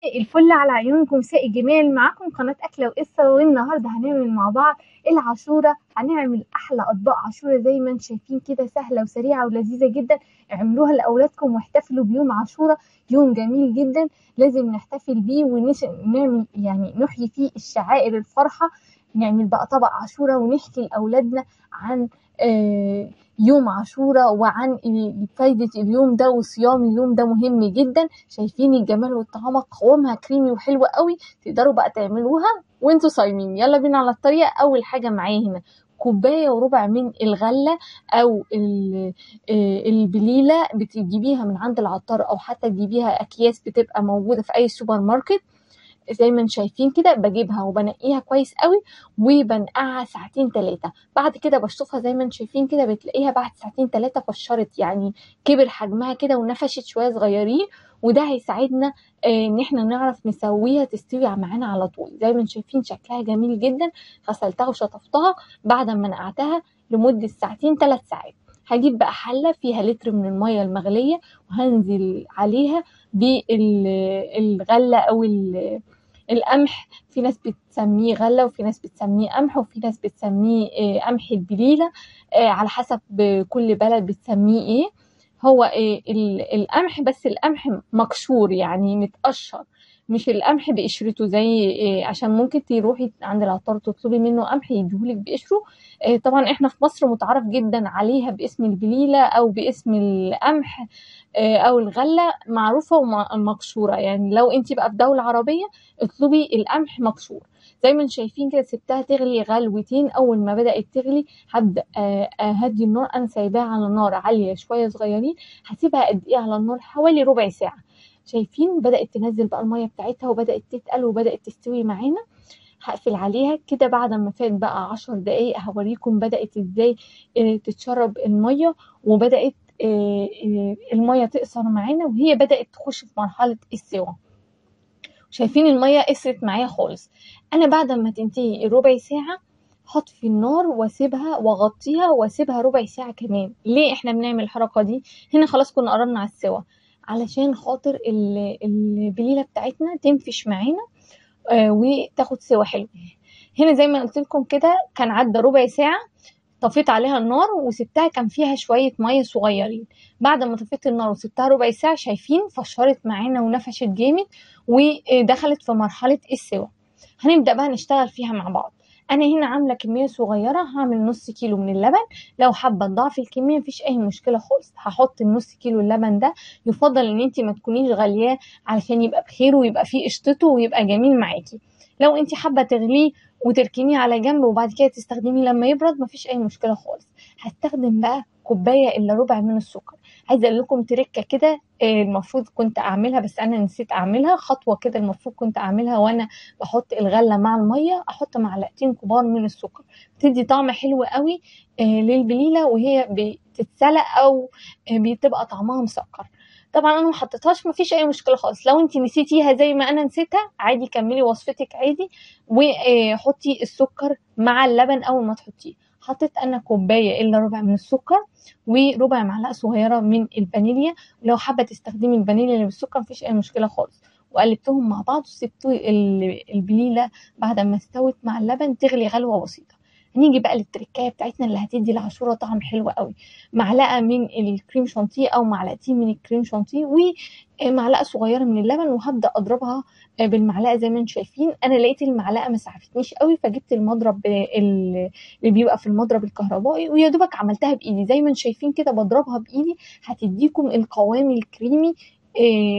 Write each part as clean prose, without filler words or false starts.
مساء الفل على عيونكم، مساء الجمال. معاكم قناة أكلة وقصة، والنهاردة هنعمل مع بعض العاشورة. هنعمل أحلى أطباق عاشورة زي ما انتم شايفين كده، سهلة وسريعة ولذيذة جدا. اعملوها لأولادكم واحتفلوا بيوم عاشورة، يوم جميل جدا لازم نحتفل بيه ونعمل يعني نحيي فيه الشعائر الفرحة. نعمل بقى طبق عاشورة ونحكي لأولادنا عن يوم عاشورة وعن فايدة اليوم ده، وصيام اليوم ده مهم جدا. شايفين الجمال والطعامة، قوامها كريمي وحلوة قوي، تقدروا بقى تعملوها وانتوا صايمين. يلا بينا على الطريقة. اول حاجة معايا هنا كوباية وربع من الغلة او البليلة، بتجيبيها من عند العطار او حتى تجيبيها اكياس بتبقى موجودة في اي سوبر ماركت. زي ما انتم شايفين كده بجيبها وبنقيها كويس قوي وبنقعها ساعتين 3. بعد كده بشطفها زي ما انتم شايفين كده، بتلاقيها بعد ساعتين 3 فشرت، يعني كبر حجمها كده ونفشت شويه صغيرين. وده هيساعدنا ان احنا نعرف نسويها تستوي معانا على طول. زي ما انتم شايفين شكلها جميل جدا. غسلتها وشطفتها بعد ما نقعتها لمده ساعتين 3 ساعات. هجيب بقى حله فيها لتر من الميه المغليه، وهنزل عليها بالغله او القمح. في ناس بتسميه غلة، وفي ناس بتسميه قمح، وفي ناس بتسميه قمح البليلة، على حسب كل بلد بتسميه ايه. هو القمح، بس القمح مقشور يعني متقشر، مش القمح بقشرته زي عشان ممكن تروحي عند العطار تطلبي منه قمح يديهولك بقشره. طبعا احنا في مصر متعارف جدا عليها باسم البليلة او باسم القمح او الغلة، معروفة ومقشورة. يعني لو انت بقى في دولة عربية اطلبي القمح مقشور. زي ما انتم شايفين كده سبتها تغلي غلوتين. اول ما بدأت تغلي هبدأ اهدي النار. انا سايباها على نار عالية شوية صغيرين. هسيبها قد ايه على النار؟ حوالي ربع ساعة. شايفين بدأت تنزل بقى المية بتاعتها وبدأت تتقل وبدأت تستوي معانا. هقفل عليها كده. بعد ما فات بقى 10 دقايق هوريكم بدأت ازاي تتشرب المية، وبدأت المية تقصر معانا، وهي بدأت تخش في مرحلة السوا. شايفين المية قصرت معايا خالص. انا بعد ما تنتهي الربع ساعة هطفي النار واسيبها واغطيها واسيبها ربع ساعة كمان. ليه احنا بنعمل الحركة دي؟ هنا خلاص كنا قربنا على السوا، علشان خاطر البليلة بتاعتنا تنفش معانا وتاخد سوا حلو. هنا زي ما قلت لكم كده كان عدى ربع ساعة، طفيت عليها النار وسبتها، كان فيها شوية مية صغيرين. بعد ما طفيت النار وسبتها ربع ساعة شايفين فشرت معانا ونفشت جامد ودخلت في مرحلة السوا. هنبدأ بقى نشتغل فيها مع بعض. انا هنا عامله كميه صغيره، هعمل نص كيلو من اللبن. لو حابه تضاعفي الكميه مفيش اي مشكله خالص. هحط النص كيلو اللبن ده، يفضل ان انت ما تكونيش غالياه علشان يبقى بخير ويبقى فيه قشطته ويبقى جميل معاكي. لو انت حابه تغليه وتركنيه على جنب وبعد كده تستخدميه لما يبرد مفيش اي مشكله خالص. هستخدم بقى كوبايه الا ربع من السكر. عايزه اقول لكم تركه كده، المفروض كنت اعملها بس انا نسيت اعملها. خطوه كده المفروض كنت اعملها وانا بحط الغله مع الميه، احط معلقتين كبار من السكر. بتدي طعم حلو قوي للبليله وهي بتتسلق او بتبقى طعمها مسكر. طبعا انا ما حطيتهاش، مفيش اي مشكله خالص. لو انت نسيتيها زي ما انا نسيتها عادي كملي وصفتك عادي وحطي السكر مع اللبن. اول ما تحطيه حطيت انا كوبايه الا ربع من السكر وربع معلقه صغيره من الفانيليا. لو حابه تستخدمي الفانيليا اللي بالسكر مفيش اي مشكله خالص. وقلبتهم مع بعض وسبت البليله بعد ما استوت مع اللبن تغلي غلوه بسيطه. هنيجي بقى للتركايه بتاعتنا اللي هتدي العاشوره طعم حلو قوي. معلقه من الكريم شانتيه او معلقتين من الكريم شانتيه ومعلقه صغيره من اللبن، وهبدا اضربها بالمعلقه. زي ما انتم شايفين انا لقيت المعلقه ما سعفتنيش قوي، فجبت المضرب اللي بيبقى في المضرب الكهربائي ويا دوبك عملتها بايدي. زي ما انتم شايفين كده بضربها بايدي هتديكم القوام الكريمي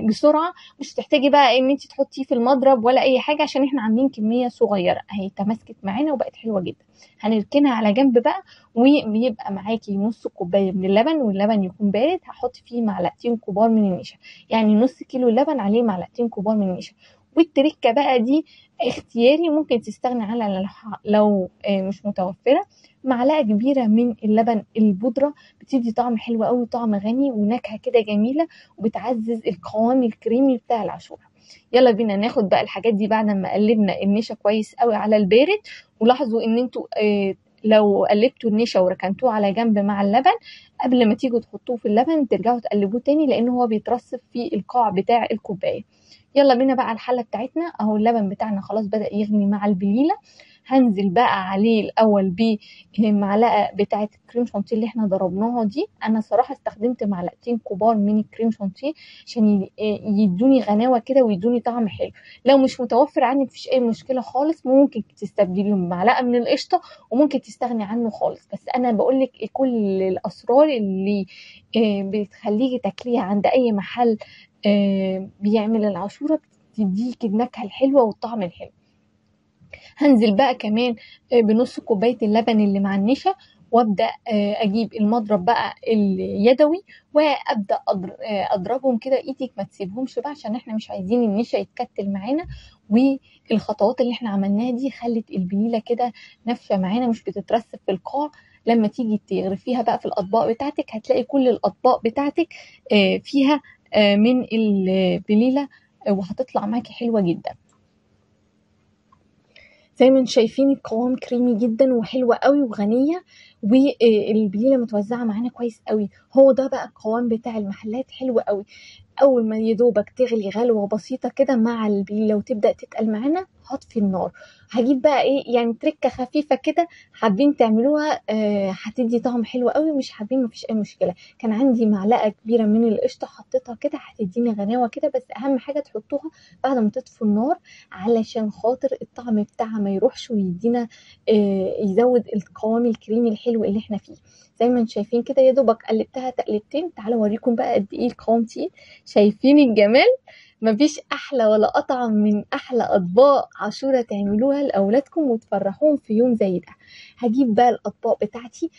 بسرعه. مش تحتاجي بقى ان انت تحطيه في المضرب ولا اي حاجه عشان احنا عاملين كميه صغيره اهي. تماسكت معانا وبقت حلوه جدا. هنركنها على جنب بقى، وبيبقى معاكي نص كوبايه من اللبن واللبن يكون بارد. هحط فيه معلقتين كبار من النشا، يعني نص كيلو لبن عليه معلقتين كبار من النشا. والتركه بقى دي اختياري، ممكن تستغني عنها لو مش متوفره. معلقه كبيره من اللبن البودره بتدي طعم حلو قوي، طعم غني ونكهه كده جميله، وبتعزز القوام الكريمي بتاع العاشوره. يلا بينا ناخد بقى الحاجات دي بعد ما قلبنا النشا كويس قوي على البارد. ولاحظوا ان انتوا لو قلبتوا النشا وركنتوه على جنب مع اللبن قبل ما تيجوا تحطوه في اللبن ترجعوا تقلبوه تاني، لان هو بيترسب في القاع بتاع الكوبايه. يلا بينا بقى على الحله بتاعتنا. اهو اللبن بتاعنا خلاص بدأ يغلي مع البليله. هنزل بقى عليه الاول بمعلقه بتاعه الكريم شانتيه اللي احنا ضربناها دي. انا صراحه استخدمت معلقتين كبار من الكريم شانتيه عشان يدوني غناوه كده ويدوني طعم حلو. لو مش متوفر عندك مفيش اي مشكله خالص، ممكن تستبدليهم بمعلقه من القشطه وممكن تستغني عنه خالص. بس انا بقولك كل الاسرار اللي بتخليكي تاكليها عند اي محل بيعمل العاشوره، بتديكي النكهه الحلوه والطعم الحلو. هنزل بقى كمان بنص كوبايه اللبن اللي مع النشا، وابدا اجيب المضرب بقى اليدوي وابدا اضربهم كده. ايدك ما تسيبهمش بقى عشان احنا مش عايزين النشا يتكتل معانا. والخطوات اللي احنا عملناها دي خلت البليله كده نافشه معانا، مش بتترسب في القاع. لما تيجي تغرفيها بقى في الاطباق بتاعتك هتلاقي كل الاطباق بتاعتك فيها من البليله، وهتطلع معاكي حلوه جدا. زي ما انتم شايفين القوام كريمي جدا وحلوة قوي وغنية، والبليلة متوزعة معانا كويس قوي. هو ده بقى القوام بتاع المحلات، حلو قوي. اول ما يدوبك تغلي غلوة بسيطة كده مع البليلة وتبدأ تتقل معانا، هطفي النار. هجيب بقى ايه يعني تركة خفيفة كده، حابين تعملوها هتدي طعم حلو قوي، مش حابين مفيش اي مشكلة. كان عندي معلقة كبيرة من القشطة حطيتها كده هتديني غناوة كده، بس اهم حاجة تحطوها بعد ما تطفوا النار علشان خاطر الطعم بتاعها ما يروحش ويدينا يزود القوام الكريمي الحلو اللي احنا فيه. زي ما انتم شايفين كده يا دوبك قلبتها تقلبتين. تعالوا اوريكم بقى قد ايه القوام تقيل. شايفين الجمال؟ مفيش احلى ولا اطعم من احلى اطباق عاشوره تعملوها لاولادكم وتفرحوهم في يوم زي ده. هجيب بقى الاطباق بتاعتي،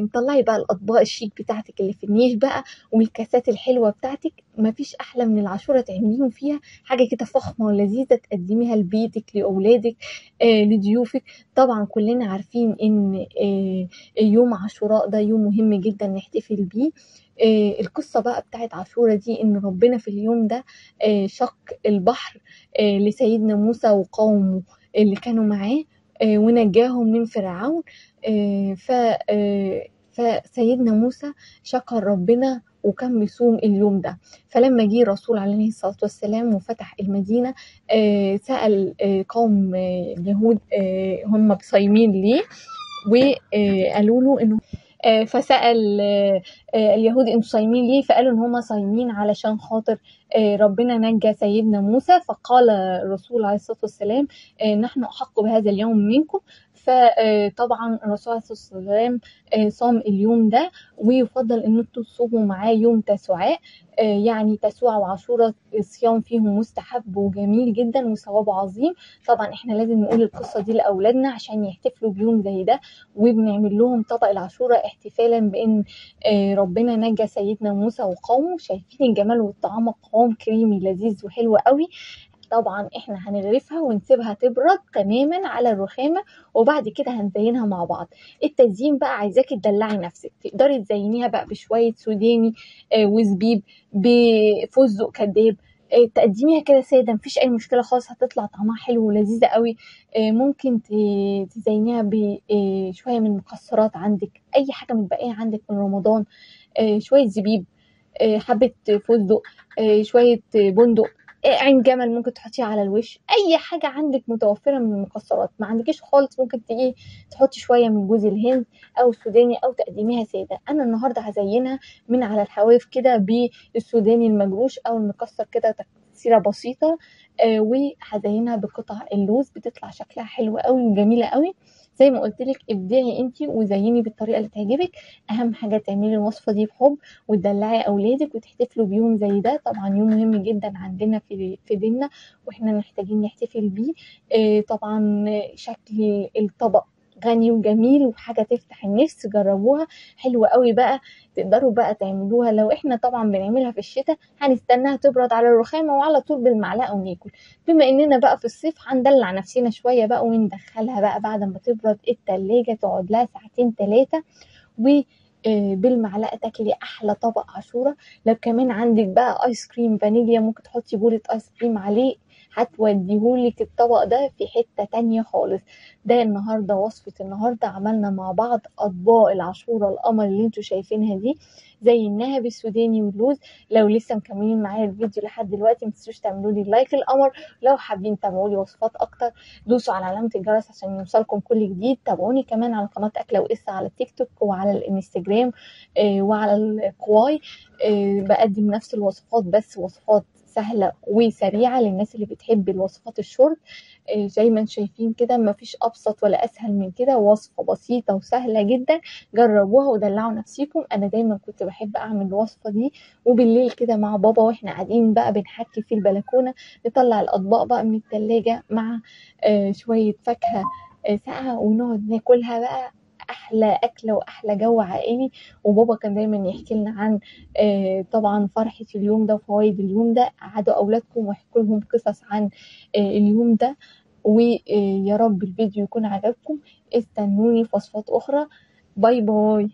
نطلعي بقى الاطباق الشيك بتاعتك اللي في النيش بقى والكاسات الحلوه بتاعتك. مفيش احلى من العاشوره تعمليهم فيها حاجه كده فخمه ولذيذه تقدميها لبيتك لاولادك لضيوفك. طبعا كلنا عارفين ان يوم عاشوراء ده يوم مهم جدا نحتفل بيه. القصة بقى بتاعت عاشورا دي ان ربنا في اليوم ده شق البحر لسيدنا موسى وقومه اللي كانوا معاه ونجاهم من فرعون. فسيدنا موسى شكر ربنا وكان بيصوم اليوم ده. فلما جه الرسول عليه الصلاة والسلام وفتح المدينة سأل قوم اليهود هم صايمين ليه، وقالوا له انه فسأل اليهود انتوا صايمين ليه؟ فقالوا ان هم صايمين علشان خاطر ربنا نجى سيدنا موسى. فقال الرسول عليه الصلاة والسلام نحن أحق بهذا اليوم منكم. فطبعا الرسول عليه الصلاة والسلام صام اليوم ده، ويفضل ان انتوا تصوموا معاه يوم تسوعاء. يعني تسوع وعاشوراء الصيام فيهم مستحب وجميل جدا وثوابه عظيم. طبعا احنا لازم نقول القصة دي لأولادنا عشان يحتفلوا بيوم زي ده، وبنعمل لهم طبق العاشوراء احتفالا بان ربنا نجى سيدنا موسى وقومه. شايفين الجمال والطعام، قوام كريمي لذيذ وحلو قوي. طبعا احنا هنغرفها ونسيبها تبرد تماما على الرخامه، وبعد كده هنزينها مع بعض. التزيين بقى عايزاكي تدلعي نفسك، تقدري تزينيها بقى بشويه سوداني وزبيب بفستق كداب، تقدميها كده ساده مفيش اي مشكله خالص، هتطلع طعمها حلو ولذيذه قوي. ممكن تزينيها بشويه من المكسرات عندك، اي حاجه متبقيه عندك من رمضان، شويه زبيب، حبه فستق، شويه بندق، عين جمل ممكن تحطيها على الوش. اي حاجه عندك متوفره من المكسرات. ما عندكيش خالص ممكن تيجي تحطي شويه من جوز الهند او السوداني او تقدميها ساده. انا النهارده هزينها من على الحواف كده بالسوداني المجروش او المكسر كده تكسيره بسيطه، وهزينها بقطع اللوز بتطلع شكلها حلو قوي وجميله قوي. زي ما قلت لك ابدعي انت وزيني بالطريقه اللي تعجبك. اهم حاجه تعملي الوصفه دي بحب وتدلعي اولادك وتحتفلوا بيوم زي ده. طبعا يوم مهم جدا عندنا في ديننا واحنا محتاجين نحتفل بيه. طبعا شكل الطبق غني وجميل وحاجه تفتح النفس. جربوها حلوه قوي بقى. تقدروا بقى تعملوها. لو احنا طبعا بنعملها في الشتاء هنستناها تبرد على الرخامه وعلى طول بالمعلقه وناكل. بما اننا بقى في الصيف هندلع نفسنا شويه بقى وندخلها بقى بعد ما تبرد التلاجة تقعد لها ساعتين 3 بالمعلقه تاكلي احلى طبق عاشوره. لو كمان عندك بقى ايس كريم فانيليا ممكن تحطي بولة ايس كريم عليه هتوديهولك الطبق ده في حتة تانية خالص. ده النهاردة وصفة النهاردة، عملنا مع بعض أطباق العاشورة القمر اللي انتوا شايفينها دي، زي النهب السوداني واللوز. لو لسه مكملين معايا الفيديو لحد دلوقتي متنسوش تعملوا لي لايك القمر. لو حابين تابعوا لي وصفات اكتر دوسوا على علامة الجرس عشان يوصلكم كل جديد. تابعوني كمان على قناة أكلة وقصة على التيك توك وعلى الانستجرام وعلى الكواي. بقدم نفس الوصفات بس وصفات سهلة وسريعة للناس اللي بتحب الوصفات الشورت. زي ما انتم شايفين كده مفيش أبسط ولا أسهل من كده، وصفة بسيطة وسهلة جدا. جربوها ودلعوا نفسيكم. أنا دايما كنت بحب أعمل الوصفة دي وبالليل كده مع بابا واحنا قاعدين بقى بنحكي في البلكونة، نطلع الأطباق بقى من التلاجة مع شوية فاكهة ساقعة ونقعد ناكلها بقى. احلى اكله واحلى جو عائلي. وبابا كان دايما يحكي لنا عن طبعا فرحه اليوم ده وفوائد اليوم ده. قعدوا اولادكم واحكوا لهم قصص عن اليوم ده. ويا رب الفيديو يكون عجبكم. استنوني في وصفات اخرى. باي باي.